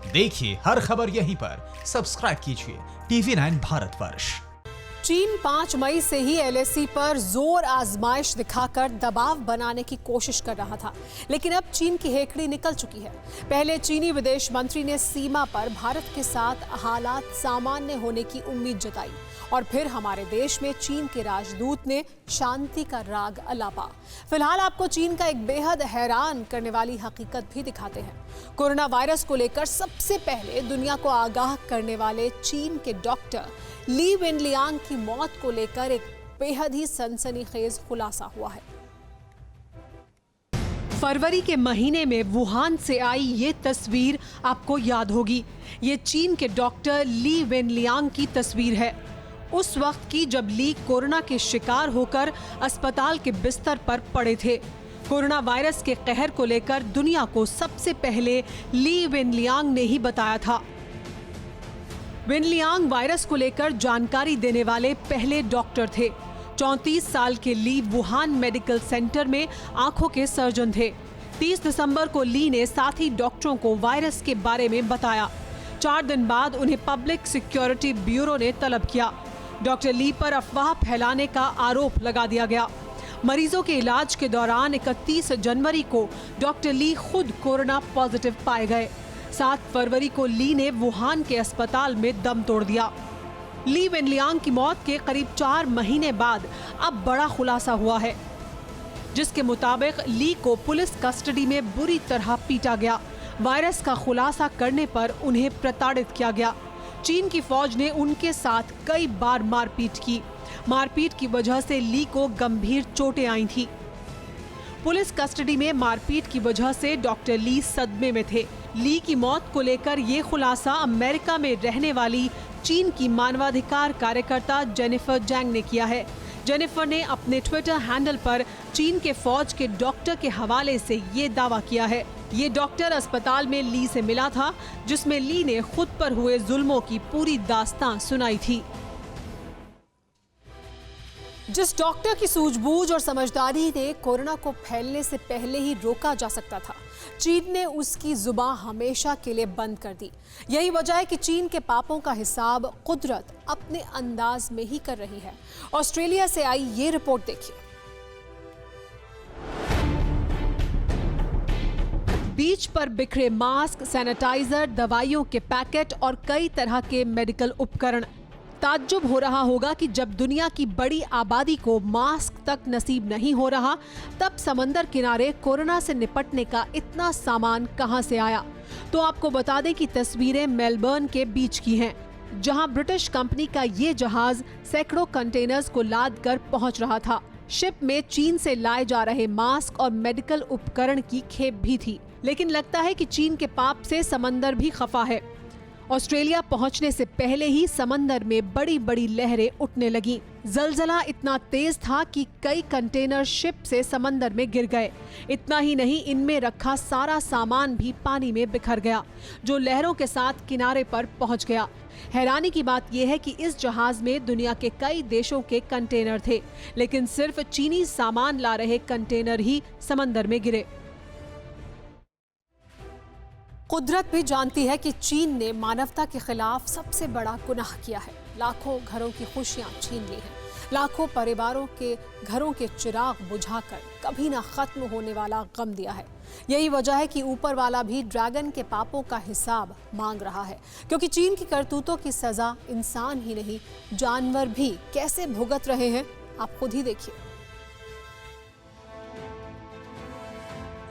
देखिए हर खबर यहीं पर, सब्सक्राइब कीजिए TV9 भारतवर्ष। चीन 5 मई से ही LAC पर जोर आजमाइश दिखाकर दबाव बनाने की कोशिश कर रहा था, लेकिन अब चीन की हेकड़ी निकल चुकी है। पहले चीनी विदेश मंत्री ने सीमा पर भारत के साथ हालात सामान्य होने की उम्मीद जताई और फिर हमारे देश में चीन के राजदूत ने शांति का राग अलापा। फिलहाल आपको चीन का एक बेहद हैरान करने वाली हकीकत भी दिखाते हैं। कोरोना वायरस को लेकर सबसे पहले दुनिया को आगाह करने वाले चीन के डॉक्टर ली वेनलियांग की मौत को लेकर एक बेहद ही सनसनीखेज खुलासा हुआ है। फरवरी के महीने में वुहान से आई ये तस्वीर आपको याद होगी। ये चीन के डॉक्टर ली वेनलियांग की तस्वीर है, उस वक्त की जब ली कोरोना के शिकार होकर अस्पताल के बिस्तर पर पड़े थे। कोरोना वायरस के कहर को लेकर दुनिया को सबसे पहले ली वेनलियांग ने ही बताया था। वेनलियांग वायरस को लेकर जानकारी देने वाले पहले डॉक्टर थे। 34 साल के ली वुहान मेडिकल सेंटर में आंखों के सर्जन थे। 30 दिसंबर को ली ने साथी डॉक्टरों को वायरस के बारे में बताया। 4 दिन बाद उन्हें पब्लिक सिक्योरिटी ब्यूरो ने तलब किया। डॉक्टर ली पर अफवाह फैलाने का आरोप लगा दिया गया। मरीजों के इलाज के दौरान 31 जनवरी को डॉक्टर ली खुद कोरोना पॉजिटिव पाए गए। 7 फरवरी को ली ने वुहान के अस्पताल में दम तोड़ दिया। ली वेनलियांग की मौत के करीब 4 महीने बाद अब बड़ा खुलासा हुआ है, जिसके मुताबिक ली को पुलिस कस्टडी में बुरी तरह पीटा गया। वायरस का खुलासा करने पर उन्हें प्रताड़ित किया गया। चीन की फौज ने उनके साथ कई बार मारपीट की। मारपीट की वजह से ली को गंभीर चोटें आई थी। पुलिस कस्टडी में मारपीट की वजह से डॉक्टर ली सदमे में थे। ली की मौत को लेकर ये खुलासा अमेरिका में रहने वाली चीन की मानवाधिकार कार्यकर्ता जेनिफर जैंग ने किया है। जेनिफर ने अपने ट्विटर हैंडल पर चीन के फौज के डॉक्टर के हवाले से ये दावा किया है। ये डॉक्टर अस्पताल में ली से मिला था, जिसमें ली ने खुद पर हुए जुल्मों की पूरी दास्तां सुनाई थी। जिस डॉक्टर की सूझबूझ और समझदारी ने कोरोना को फैलने से पहले ही रोका जा सकता था, चीन ने उसकी जुबान हमेशा के लिए बंद कर दी। यही वजह है कि चीन के पापों का हिसाब कुदरत अपने अंदाज में ही कर रही है। ऑस्ट्रेलिया से आई ये रिपोर्ट देखिए। बीच पर बिखरे मास्क, सैनिटाइजर, दवाइयों के पैकेट और कई तरह के मेडिकल उपकरण। ताज्जुब हो रहा होगा कि जब दुनिया की बड़ी आबादी को मास्क तक नसीब नहीं हो रहा, तब समंदर किनारे कोरोना से निपटने का इतना सामान कहां से आया। तो आपको बता दें कि तस्वीरें मेलबर्न के बीच की हैं, जहां ब्रिटिश कंपनी का ये जहाज सैकड़ों कंटेनर्स को लाद कर पहुंच रहा था। शिप में चीन से लाए जा रहे मास्क और मेडिकल उपकरण की खेप भी थी, लेकिन लगता है कि चीन के पाप से समंदर भी खफा है। ऑस्ट्रेलिया पहुंचने से पहले ही समंदर में बड़ी बड़ी लहरें उठने लगीं। जलजला इतना तेज था कि कई कंटेनर शिप से समंदर में गिर गए। इतना ही नहीं, इनमें रखा सारा सामान भी पानी में बिखर गया, जो लहरों के साथ किनारे पर पहुंच गया। हैरानी की बात यह है कि इस जहाज में दुनिया के कई देशों के कंटेनर थे, लेकिन सिर्फ चीनी सामान ला रहे कंटेनर ही समंदर में गिरे। कुदरत भी जानती है कि चीन ने मानवता के खिलाफ सबसे बड़ा गुनाह किया है। लाखों घरों की खुशियां छीन ली हैं, लाखों परिवारों के घरों के चिराग बुझाकर कभी ना खत्म होने वाला गम दिया है। यही वजह है कि ऊपर वाला भी ड्रैगन के पापों का हिसाब मांग रहा है, क्योंकि चीन की करतूतों की सजा इंसान ही नहीं, जानवर भी कैसे भुगत रहे हैं, आप खुद ही देखिए।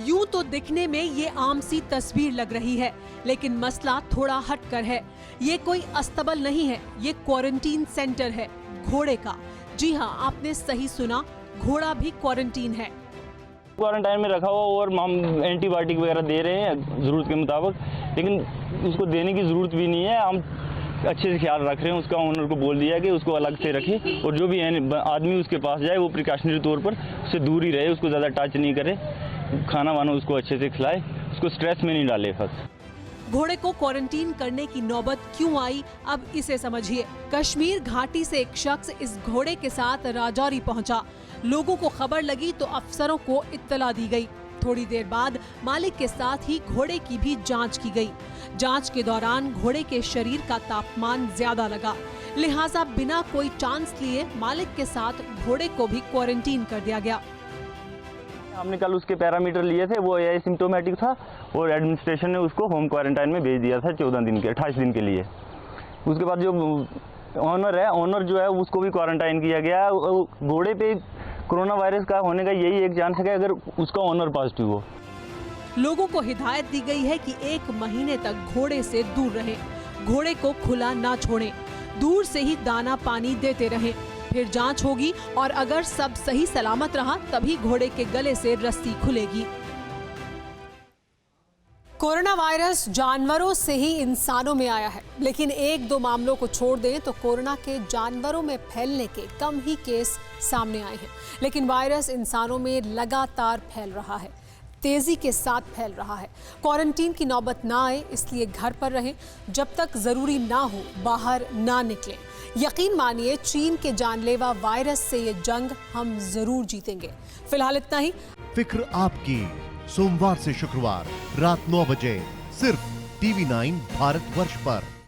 यूं तो दिखने में ये आम सी तस्वीर लग रही है, लेकिन मसला थोड़ा हटकर है। ये कोई अस्तबल नहीं है, ये क्वारंटीन सेंटर है घोड़े का। जी हाँ, आपने सही सुना, घोड़ा भी क्वारंटीन है। क्वारंटाइन में रखा हुआ और हम एंटीबायोटिक वगैरह दे रहे हैं ज़रूरत के मुताबिक, लेकिन उसको देने की ज़रूरत भी नहीं है। हम अच्छे से ख्याल रख रहे हैं। उसका ओनर को बोल दिया है कि उसको अलग से रखे और जो भी आदमी उसके पास जाए वो प्रिकॉशनरी तौर पर उससे दूर ही रहे, उसको ज़्यादा टच नहीं करे, खाना वाना उसको अच्छे से खिलाए, उसको स्ट्रेस में नहीं डाले। बस घोड़े को क्वारंटीन करने की नौबत क्यों आई, अब इसे समझिए। कश्मीर घाटी से एक शख्स इस घोड़े के साथ राजौरी पहुंचा। लोगों को खबर लगी तो अफसरों को इत्तला दी गई। थोड़ी देर बाद मालिक के साथ ही घोड़े की भी जांच की गई। जांच के दौरान घोड़े के शरीर का तापमान ज्यादा लगा, लिहाजा बिना कोई चांस लिए मालिक के साथ घोड़े को भी क्वारंटीन कर दिया गया। हमने कल उसके पैरामीटर लिए थे, वो एसिम्प्टोमेटिक था और एडमिनिस्ट्रेशन ने उसको होम क्वारंटाइन में भेज दिया था 28 दिन के लिए। उसके बाद जो ऑनर है, ऑनर जो है उसको भी क्वारंटाइन किया गया। घोड़े पे कोरोना वायरस का होने का यही एक चांस है अगर उसका ऑनर पॉजिटिव हो। लोगों को हिदायत दी गई है कि 1 महीने तक घोड़े से दूर रहें, घोड़े को खुला ना छोड़ें, दूर से ही दाना पानी देते रहें। फिर जांच होगी और अगर सब सही सलामत रहा तभी घोड़े के गले से रस्सी खुलेगी। कोरोना वायरस जानवरों से ही इंसानों में आया है, लेकिन 1-2 मामलों को छोड़ दें तो कोरोना के जानवरों में फैलने के कम ही केस सामने आए हैं। लेकिन वायरस इंसानों में लगातार फैल रहा है, तेजी के साथ फैल रहा है। क्वारंटीन की नौबत ना आए इसलिए घर पर रहें, जब तक जरूरी ना हो बाहर ना निकलें। यकीन मानिए चीन के जानलेवा वायरस से ये जंग हम जरूर जीतेंगे। फिलहाल इतना ही। फिक्र आपकी, सोमवार से शुक्रवार रात 9 बजे सिर्फ TV9 भारतवर्ष पर।